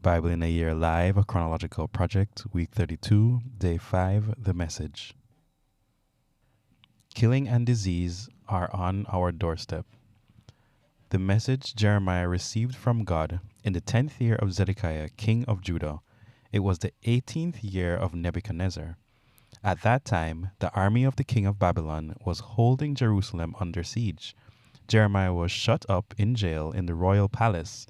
Bible in a Year Live, a Chronological project, week 32, day 5, the message. Killing and disease are on our doorstep. The message Jeremiah received from God in the 10th year of Zedekiah, king of Judah. It was the 18th year of Nebuchadnezzar. At that time, the army of the king of Babylon was holding Jerusalem under siege. Jeremiah was shut up in jail in the royal palace.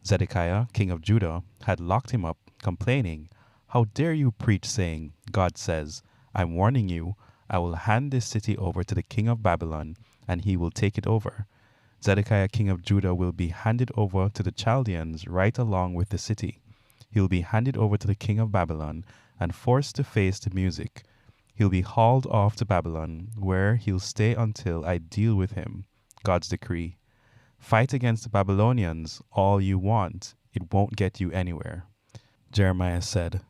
Zedekiah, king of Judah, had locked him up, complaining, "How dare you preach, saying, 'God says, I'm warning you, I will hand this city over to the king of Babylon, and he will take it over.' Zedekiah, king of Judah, will be handed over to the Chaldeans right along with the city. He'll be handed over to the king of Babylon and forced to face the music. He'll be hauled off to Babylon, where he'll stay until I deal with him. God's decree. Fight against the Babylonians all you want. It won't get you anywhere." Jeremiah said,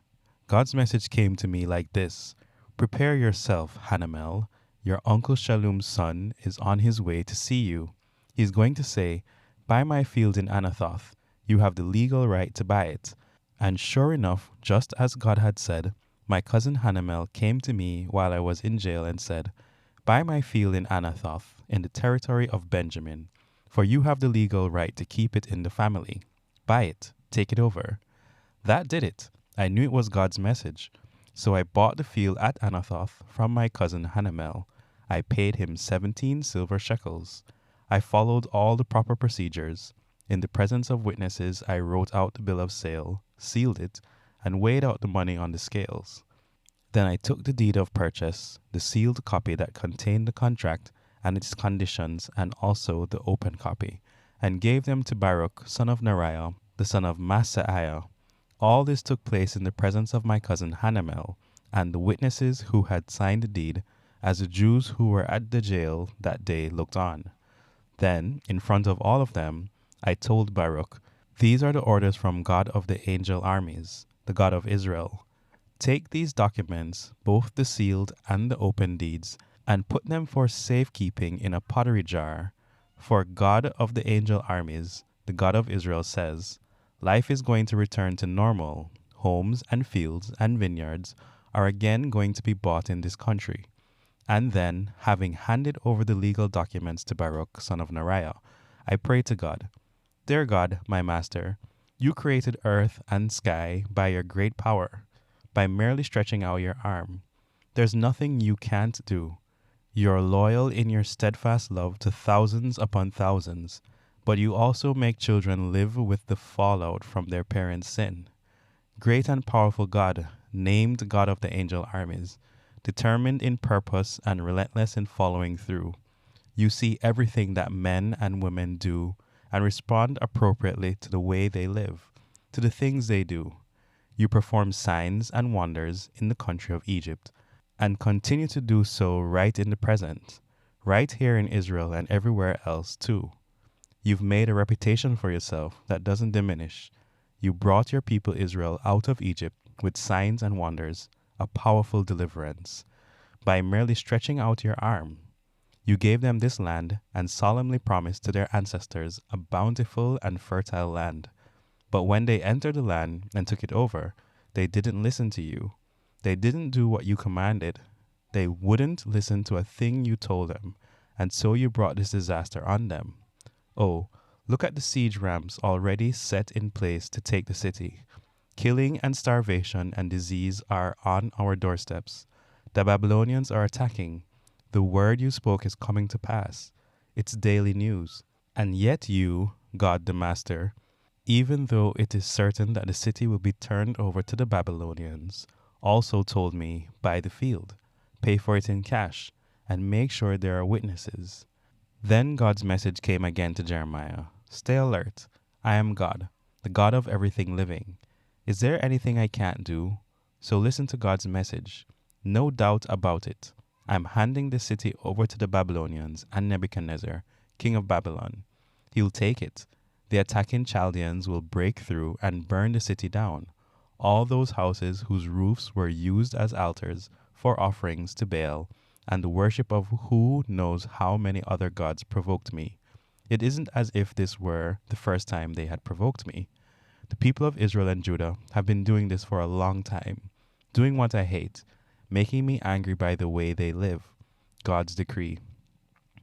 "God's message came to me like this. Prepare yourself, Hanamel. Your uncle Shallum's son is on his way to see you. He's going to say, 'Buy my field in Anathoth. You have the legal right to buy it.'" And sure enough, just as God had said, my cousin Hanamel came to me while I was in jail and said, "Buy my field in Anathoth, in the territory of Benjamin, for you have the legal right to keep it in the family. Buy it, take it over." That did it. I knew it was God's message. So I bought the field at Anathoth from my cousin Hanamel. I paid him 17 silver shekels. I followed all the proper procedures. In the presence of witnesses, I wrote out the bill of sale, sealed it, and weighed out the money on the scales. Then I took the deed of purchase, the sealed copy that contained the contract and its conditions, and also the open copy, and gave them to Baruch, son of Neriah, the son of Maaseiah. All this took place in the presence of my cousin Hanamel and the witnesses who had signed the deed, as the Jews who were at the jail that day looked on. Then, in front of all of them, I told Baruch, "These are the orders from God of the angel armies, the God of Israel. Take these documents, both the sealed and the open deeds, and put them for safekeeping in a pottery jar. For God of the angel armies, the God of Israel says, life is going to return to normal. Homes and fields and vineyards are again going to be bought in this country." And then, having handed over the legal documents to Baruch, son of Neriah, I prayed to God, "Dear God, my master, you created earth and sky by your great power, by merely stretching out your arm. There's nothing you can't do. You're loyal in your steadfast love to thousands upon thousands, but you also make children live with the fallout from their parents' sin. Great and powerful God, named God of the angel armies, determined in purpose and relentless in following through. You see everything that men and women do and respond appropriately to the way they live, to the things they do. You perform signs and wonders in the country of Egypt, and continue to do so right in the present, right here in Israel and everywhere else too. You've made a reputation for yourself that doesn't diminish. You brought your people Israel out of Egypt with signs and wonders, a powerful deliverance, by merely stretching out your arm. You gave them this land and solemnly promised to their ancestors a bountiful and fertile land. But when they entered the land and took it over, they didn't listen to you. They didn't do what you commanded. They wouldn't listen to a thing you told them, and so you brought this disaster on them. Oh, look at the siege ramps already set in place to take the city. Killing and starvation and disease are on our doorsteps. The Babylonians are attacking. The word you spoke is coming to pass. It's daily news. And yet you, God the Master, even though it is certain that the city will be turned over to the Babylonians, also told me, buy the field, pay for it in cash, and make sure there are witnesses." Then God's message came again to Jeremiah. "Stay alert. I am God, the God of everything living. Is there anything I can't do? So listen to God's message. No doubt about it. I'm handing the city over to the Babylonians and Nebuchadnezzar, king of Babylon. He'll take it. The attacking Chaldeans will break through and burn the city down. All those houses whose roofs were used as altars for offerings to Baal and the worship of who knows how many other gods provoked me. It isn't as if this were the first time they had provoked me. The people of Israel and Judah have been doing this for a long time, doing what I hate, making me angry by the way they live. God's decree.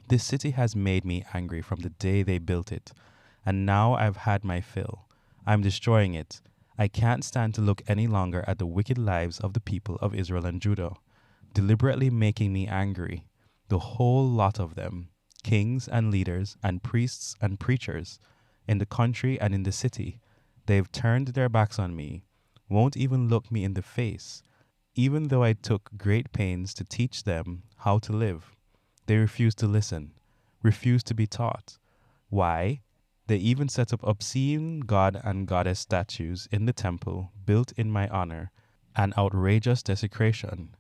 This city has made me angry from the day they built it, and now I've had my fill. I'm destroying it. I can't stand to look any longer at the wicked lives of the people of Israel and Judah, deliberately making me angry. The whole lot of them, kings and leaders and priests and preachers, in the country and in the city, they've turned their backs on me, won't even look me in the face, even though I took great pains to teach them how to live. They refuse to listen, refuse to be taught. Why? They even set up obscene god and goddess statues in the temple built in my honor, an outrageous desecration.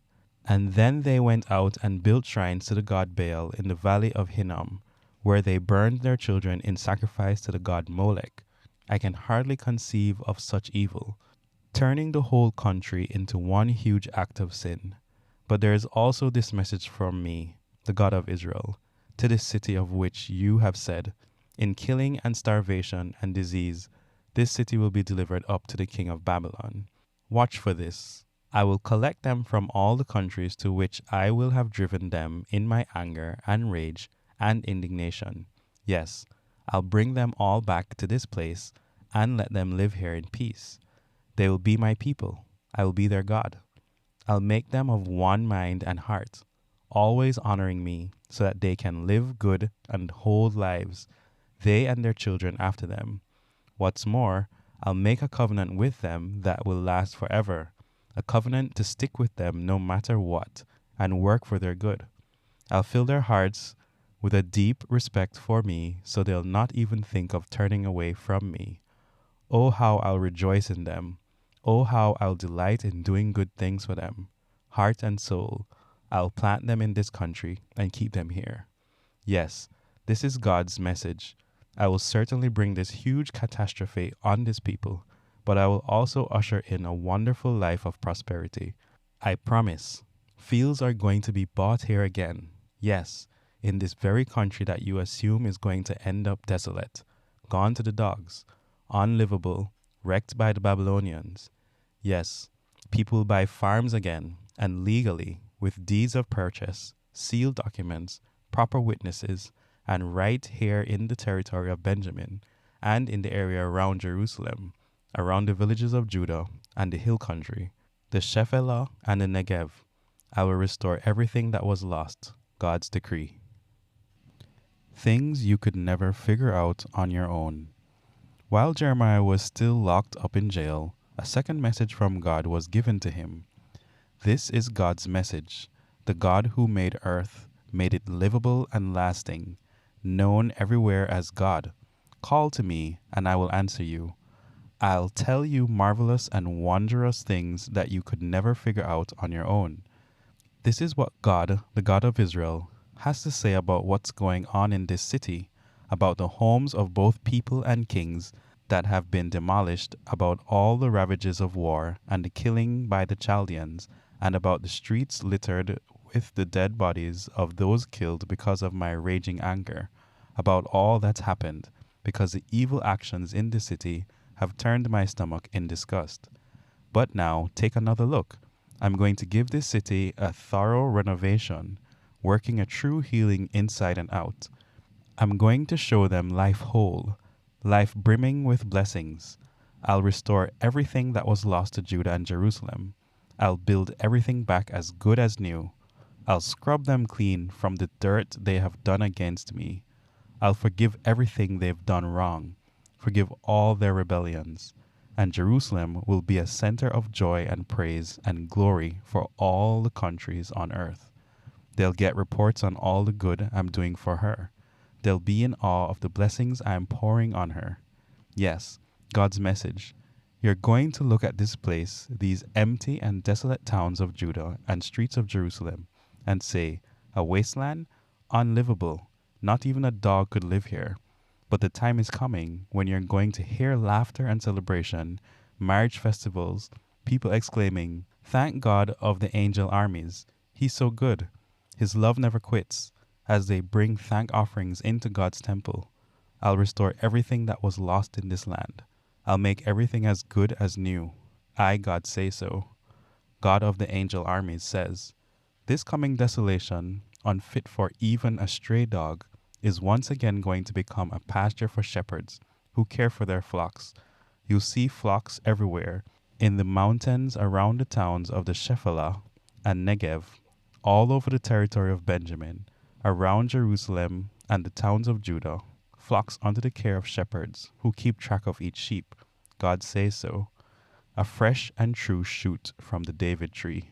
And then they went out and built shrines to the god Baal in the valley of Hinnom, where they burned their children in sacrifice to the god Molech. I can hardly conceive of such evil, turning the whole country into one huge act of sin. But there is also this message from me, the God of Israel, to this city of which you have said, in killing and starvation and disease, this city will be delivered up to the king of Babylon. Watch for this. I will collect them from all the countries to which I will have driven them in my anger and rage and indignation. Yes, I'll bring them all back to this place and let them live here in peace. They will be my people. I will be their God. I'll make them of one mind and heart, always honoring me, so that they can live good and whole lives, they and their children after them. What's more, I'll make a covenant with them that will last forever, a covenant to stick with them no matter what, and work for their good. I'll fill their hearts with a deep respect for me, so they'll not even think of turning away from me. Oh, how I'll rejoice in them. Oh, how I'll delight in doing good things for them. Heart and soul, I'll plant them in this country and keep them here. Yes, this is God's message. I will certainly bring this huge catastrophe on this people, but I will also usher in a wonderful life of prosperity. I promise. Fields are going to be bought here again. Yes, in this very country that you assume is going to end up desolate, gone to the dogs, unlivable, wrecked by the Babylonians. Yes, people buy farms again, and legally, with deeds of purchase, sealed documents, proper witnesses, and right here in the territory of Benjamin, and in the area around Jerusalem, around the villages of Judah and the hill country, the Shephelah and the Negev. I will restore everything that was lost. God's decree. Things you could never figure out on your own. While Jeremiah was still locked up in jail, a second message from God was given to him. This is God's message. The God who made earth, made it livable and lasting, known everywhere as God. Call to me, and I will answer you. I'll tell you marvelous and wondrous things that you could never figure out on your own. This is what God, the God of Israel, has to say about what's going on in this city, about the homes of both people and kings that have been demolished, about all the ravages of war and the killing by the Chaldeans, and about the streets littered with the dead bodies of those killed because of my raging anger, about all that's happened, because the evil actions in the city have turned my stomach in disgust. But now take another look. I'm going to give this city a thorough renovation, working a true healing inside and out. I'm going to show them life whole, life brimming with blessings. I'll restore everything that was lost to Judah and Jerusalem. I'll build everything back as good as new. I'll scrub them clean from the dirt they have done against me. I'll forgive everything they've done wrong, forgive all their rebellions, and Jerusalem will be a center of joy and praise and glory for all the countries on earth. They'll get reports on all the good I'm doing for her. They'll be in awe of the blessings I am pouring on her. Yes, God's message. You're going to look at this place, these empty and desolate towns of Judah and streets of Jerusalem, and say, a wasteland? Unlivable. Not even a dog could live here. But the time is coming when you're going to hear laughter and celebration, marriage festivals, people exclaiming, thank God of the angel armies. He's so good. His love never quits, as they bring thank offerings into God's temple. I'll restore everything that was lost in this land. I'll make everything as good as new. I, God, say so. God of the angel armies says, this coming desolation, unfit for even a stray dog, is once again going to become a pasture for shepherds who care for their flocks. You'll see flocks everywhere, in the mountains around the towns of the Shephelah and Negev, all over the territory of Benjamin, around Jerusalem and the towns of Judah, flocks under the care of shepherds who keep track of each sheep. God says so. A fresh and true shoot from the David tree.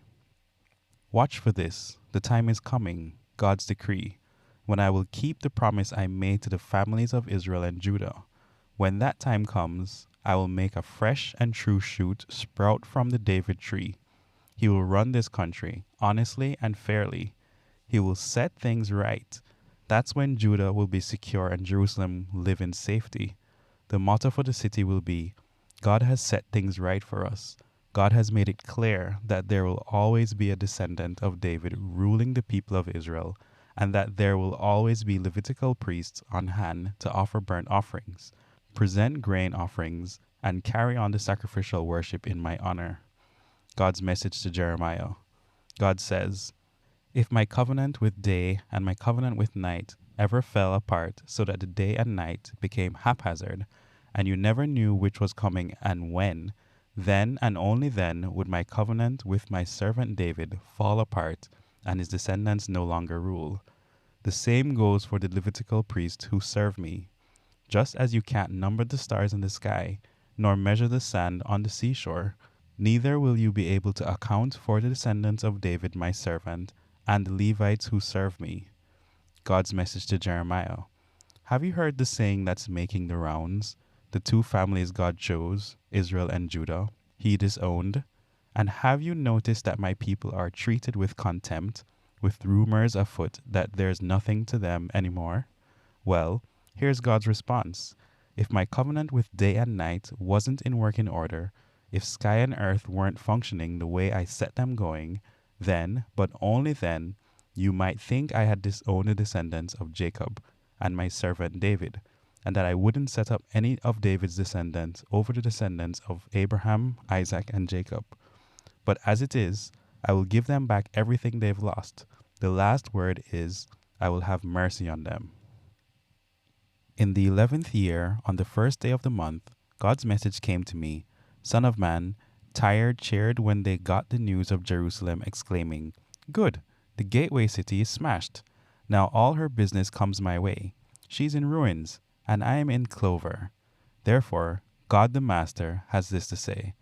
Watch for this. The time is coming, God's decree, when I will keep the promise I made to the families of Israel and Judah. When that time comes, I will make a fresh and true shoot sprout from the David tree. He will run this country honestly and fairly. He will set things right. That's when Judah will be secure and Jerusalem live in safety. The motto for the city will be, God has set things right for us. God has made it clear that there will always be a descendant of David ruling the people of Israel, and that there will always be Levitical priests on hand to offer burnt offerings, present grain offerings, and carry on the sacrificial worship in my honor. God's message to Jeremiah. God says, if my covenant with day and my covenant with night ever fell apart so that the day and night became haphazard, and you never knew which was coming and when, then and only then would my covenant with my servant David fall apart and his descendants no longer rule. The same goes for the Levitical priests who serve me. Just as you can't number the stars in the sky, nor measure the sand on the seashore, neither will you be able to account for the descendants of David my servant and the Levites who serve me. God's message to Jeremiah. Have you heard the saying that's making the rounds? The two families God chose, Israel and Judah, he disowned. And have you noticed that my people are treated with contempt, with rumors afoot that there's nothing to them anymore? Well, here's God's response. If my covenant with day and night wasn't in working order, if sky and earth weren't functioning the way I set them going, then, but only then, you might think I had disowned the descendants of Jacob and my servant David, and that I wouldn't set up any of David's descendants over the descendants of Abraham, Isaac, and Jacob. But as it is, I will give them back everything they've lost. The last word is, I will have mercy on them. In the 11th year, on the first day of the month, God's message came to me, Son of man, Tyre cheered when they got the news of Jerusalem, exclaiming, Good, the gateway city is smashed. Now all her business comes my way. She's in ruins, and I am in clover. Therefore, God the Master has this to say,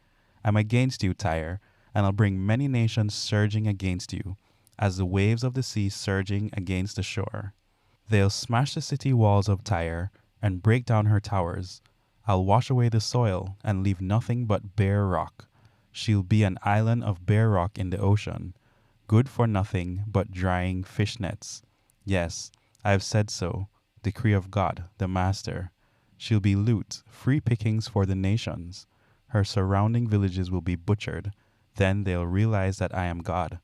I'm against you, Tyre, and I'll bring many nations surging against you, as the waves of the sea surging against the shore. They'll smash the city walls of Tyre and break down her towers. I'll wash away the soil and leave nothing but bare rock. She'll be an island of bare rock in the ocean, good for nothing but drying fish nets. Yes, I have said so, decree of God, the Master. She'll be loot, free pickings for the nations. Her surrounding villages will be butchered. Then they'll realize that I am God.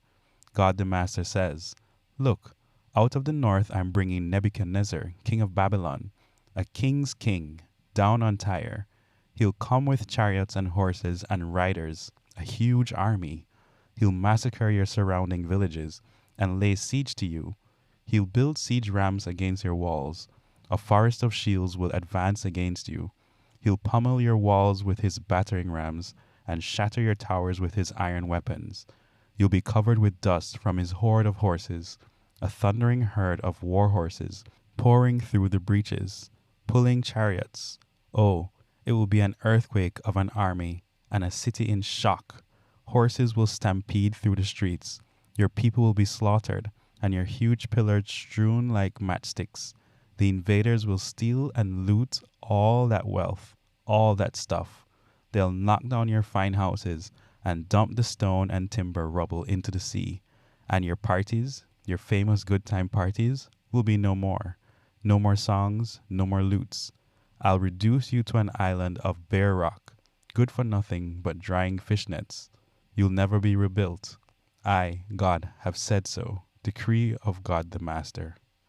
God the Master says, Look, out of the north I'm bringing Nebuchadnezzar, king of Babylon, a king's king, down on Tyre. He'll come with chariots and horses and riders, a huge army. He'll massacre your surrounding villages and lay siege to you. He'll build siege rams against your walls. A forest of shields will advance against you. He'll pummel your walls with his battering rams and shatter your towers with his iron weapons. You'll be covered with dust from his horde of horses, a thundering herd of war horses pouring through the breaches, pulling chariots. Oh, it will be an earthquake of an army and a city in shock. Horses will stampede through the streets. Your people will be slaughtered, and your huge pillars strewn like matchsticks. The invaders will steal and loot all that wealth, all that stuff. They'll knock down your fine houses and dump the stone and timber rubble into the sea. And your parties, your famous good time parties, will be no more. No more songs, no more lutes. I'll reduce you to an island of bare rock, good for nothing but drying fish nets. You'll never be rebuilt. I, God, have said so. Decree of God the Master.